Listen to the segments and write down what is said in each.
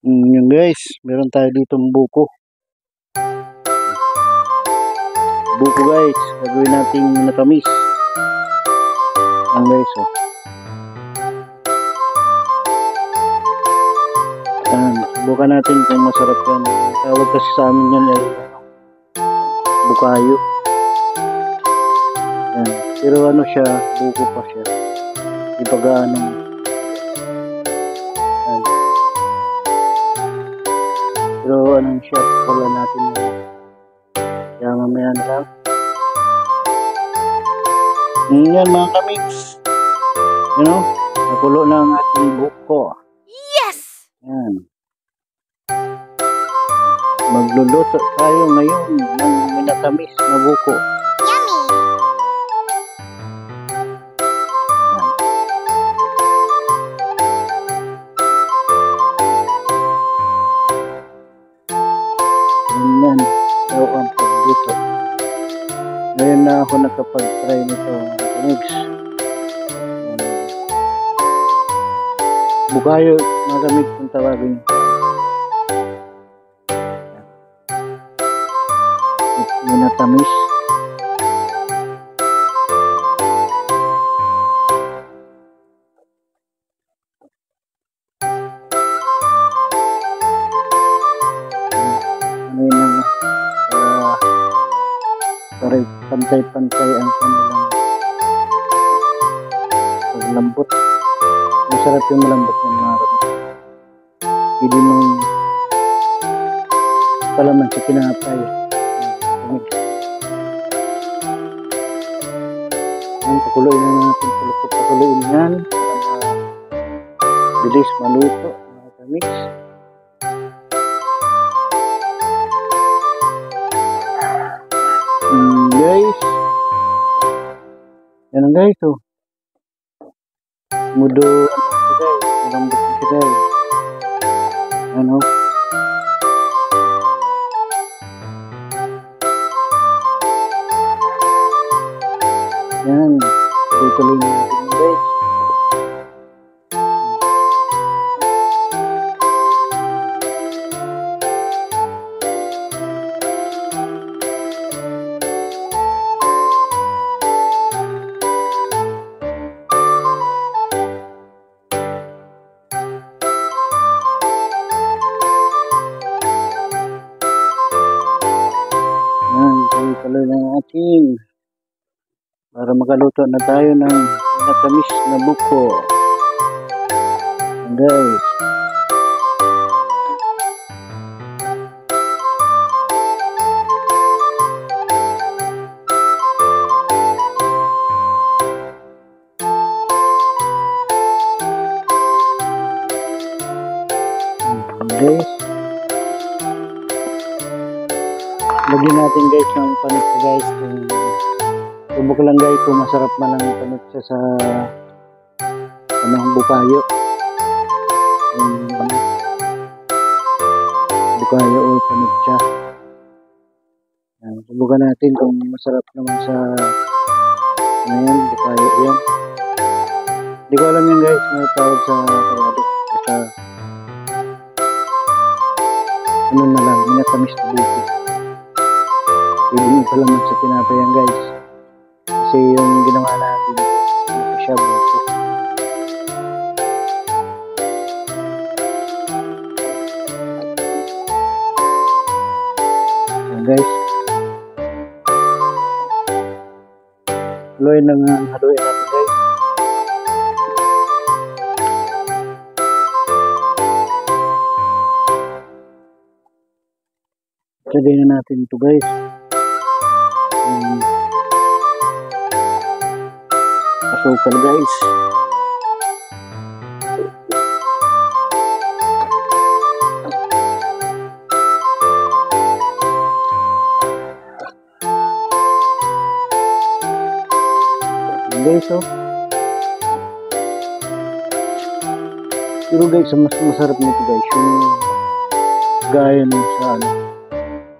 Yun guys, meron tayo ditong buko. Buko guys, gagawin nating natamis. Yan guys, oh. Yan, subukan natin kung masarap yan. Tawag kasi sa amin yan ay bukayo. Yan, pero ano siya, buko pa siya. Di pa gaano. Yan. Pero ano siya, pala natin yan. Kaya mamaya na lang. Yan mga kamiks. You know, nakulo na ang ating buko. Yes! Yan. Magluluto tayo ngayon ng minatamis na buko. Yummy! Yan. Ganyan daw ang pagluto. Ngayon na ako nakapag-try nito. Kamiks. Bukayo mga kamiks kung tawagin. Minatamis. Ngayon na para pantay-pantay ang kanilang paglambot. Masarap yung malambot yan mga kamiks. Hindi mong palaman sa kinapay. Ang pakuloyin na natin, pakuloyin yan para bilis maluto mga kamiks. Guys, yan guys, oh. Mudo ano siya guys, malambot siya guys. Ano? Yan, tuloy-tuloy na natin guys. Yan, tuloy-tuloy na natin. Para makaluto na tayo ng natamis na buko. Guys. Guys. Lagyan natin guys ng panis guys. Subok lang guys kung masarap man ang panitsa sa anong bukayo. Bukayo o panitsa. Subukan natin kung masarap naman sa ano yan, bukayo yan. Hindi ko alam yan guys, may tawag sa Tagalog. Basta ano na lang, minatamis na buko. Hindi pa naman sa tinapay yan guys. Kasi yung ginawa natin, ito siya buko. Ayan guys. Haluin lang ang haluin natin guys. Lagay na natin ito guys. Asukal guys. Guys, oh. Pero guys, mas masarap nito guys yung gaya nung sa ano,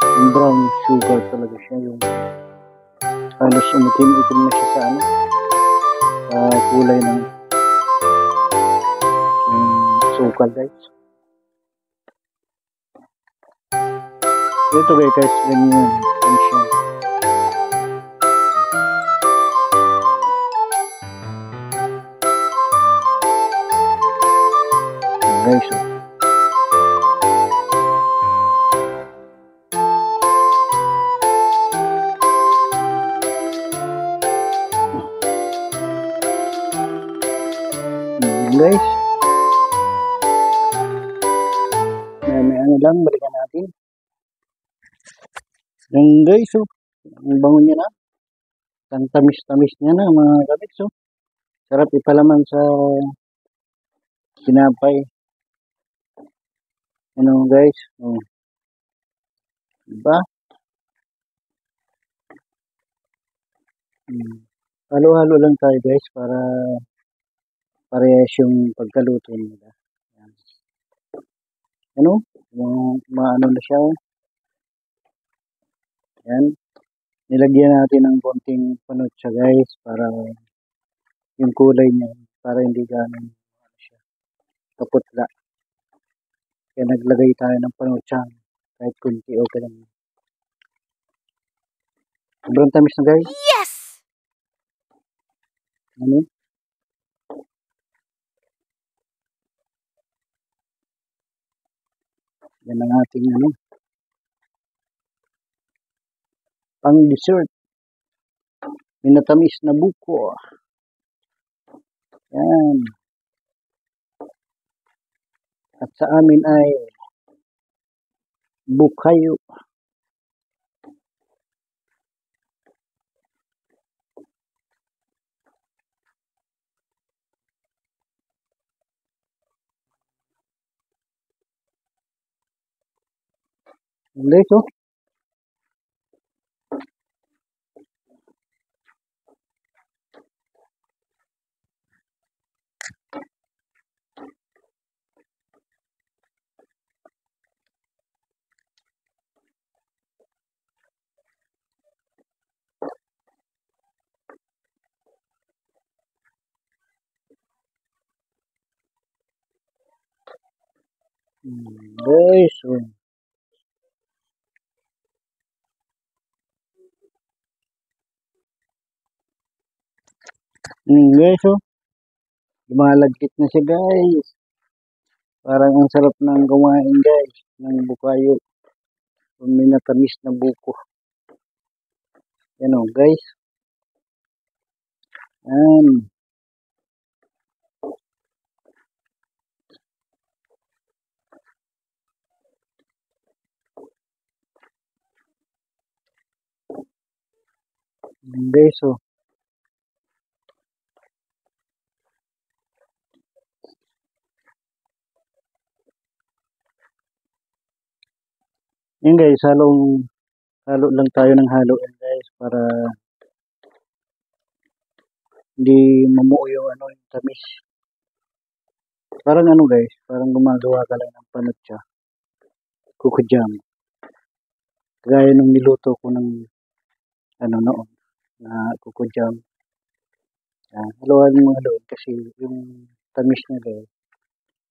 yung brown sugar talaga siya, yung halos umitim-itim na siya sa ano, kulay ng sukal guys. Ito guys, ganyan. Ano siya. Guys, oh. Guys, may ano lang, balikan natin. Yan guys, oh. Ang bango niya na. Ang tamis-tamis niya na mga kabits, oh. Sarap ipalaman sa tinapay. Ano guys, oh. Diba? Halo-halo lang tayo guys para parehas yung pagkaluto nila. Yan. Ano? Yung maano na siya, oh. Yan. Nilagyan natin ng konting panutsa guys para yung kulay niya para hindi ganun ano siya, kaputla. Kaya naglagay tayo ng panutsa kahit kunti okay lang. Sobrang tamis na guys. Yes! Ano? Yan ang ating ano. Pang dessert. Minatamis na buko. Yan. At sa amin ay bukayo. Guys, oh. Guys, oh. Guys, oh. Lumalagkit na siya guys. Parang ang sarap ng kumain guys. Ng bukayo. Minatamis na buko. Yan oh guys. Yan. Guys, oh. Yan guys, halo lang tayo ng halo yan guys para hindi mamuo yung ano yung tamis. Parang ano guys, parang gumagawa ka lang ng panutsa. Coco jam. Gaya nung niluto ko ng ano noon na coco jam. Haluan mo haluan kasi yung tamis niya guys.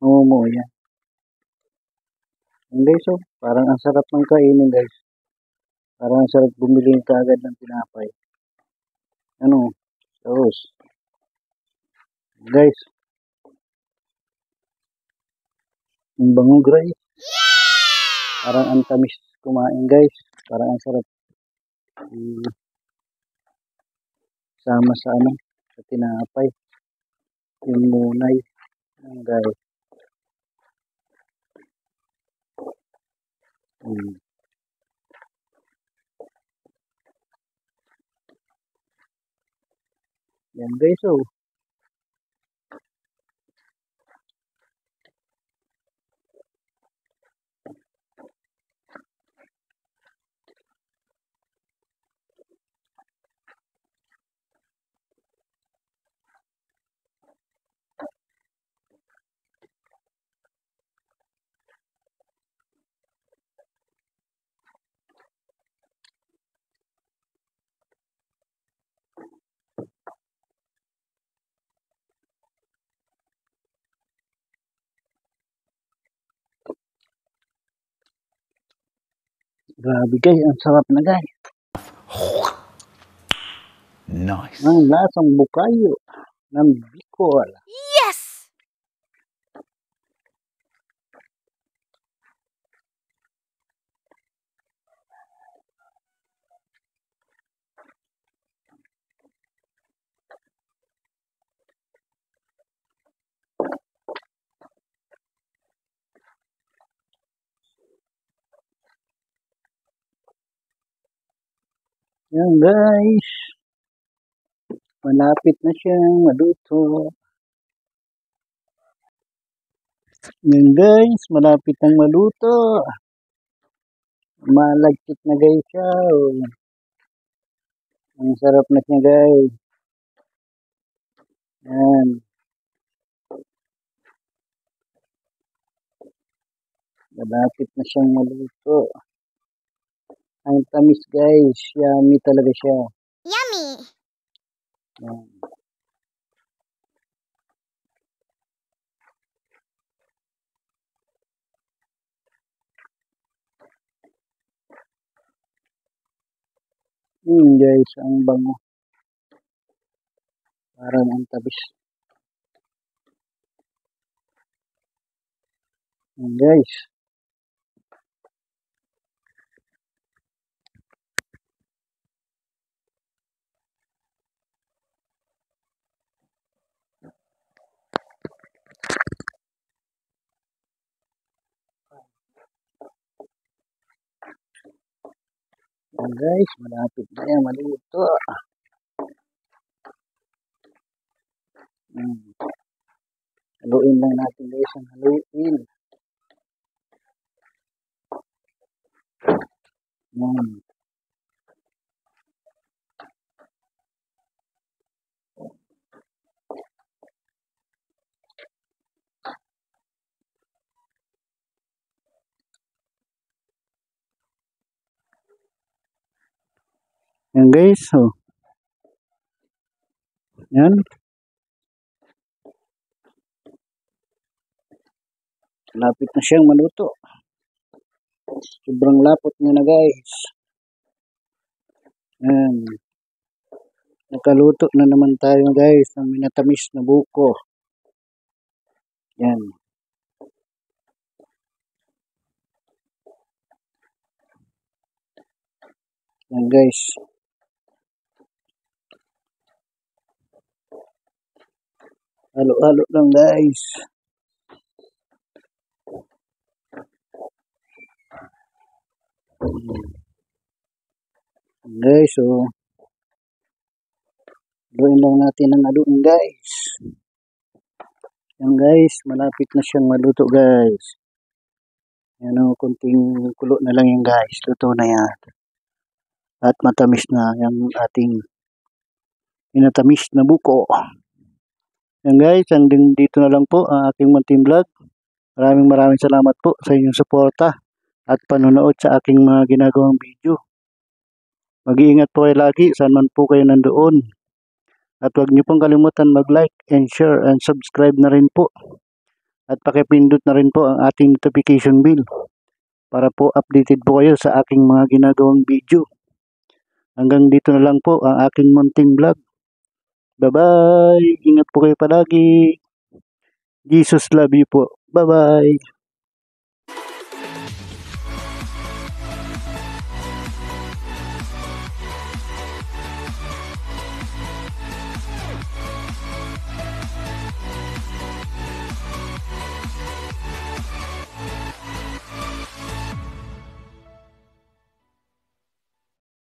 Mamumuo yan. Yan guys, oh. Parang ang sarap ng kainin guys. Parang ang sarap bumili ka agad ng tinapay. Ano? Tapos. Guys. Ang bango guys. Parang ang tamis kumain guys. Parang ang sarap. Sama sa ano. Sa tinapay. Yung munay. Yan guys. Yan guys, oh. Grabe guys, ang sarap na guys. Nice. Ang lasang bukayo ng Bicol. Yes! Yan guys. Malapit na siyang maluto. Yan guys, malapit nang maluto. Malagkit na guys siya. Oh. Ang sarap na siya guys. Yan. Malapit na siyang maluto. Ang tamis guys. Yummy talaga siya. Yummy! Yan. Guys, ang bango. Parang ang tabis. Guys. Yan guys, malapit na yan maluto. Haluin lang natin guys ang haluin. Yan. Yan guys, oh. Yan. Lapit na siyang maluto. Sobrang lapot niya na guys. Yan. Nakaluto na naman tayo guys ng minatamis na buko. Yan. Yan guys. Halo-halo lang guys. Guys, oh. Haluin lang natin ang haluin guys. Yan guys, malapit na siyang maluto guys. Yan o, kunting kulo na lang yan guys. Luto na yan. At matamis na yung ating minatamis na buko. Yan guys, hanggang dito na lang po ang aking munting vlog. Maraming salamat po sa inyong suporta at panonood sa aking mga ginagawang video. Mag-iingat po kayo lagi saan man po kayo nandoon. At huwag niyo pong kalimutan mag-like and share and subscribe na rin po. At pakipindot na rin po ang ating notification bell para po updated po kayo sa aking mga ginagawang video. Hanggang dito na lang po ang aking munting vlog. Bye-bye! Ingat po kayo palagi. Jesus love you po. Bye-bye!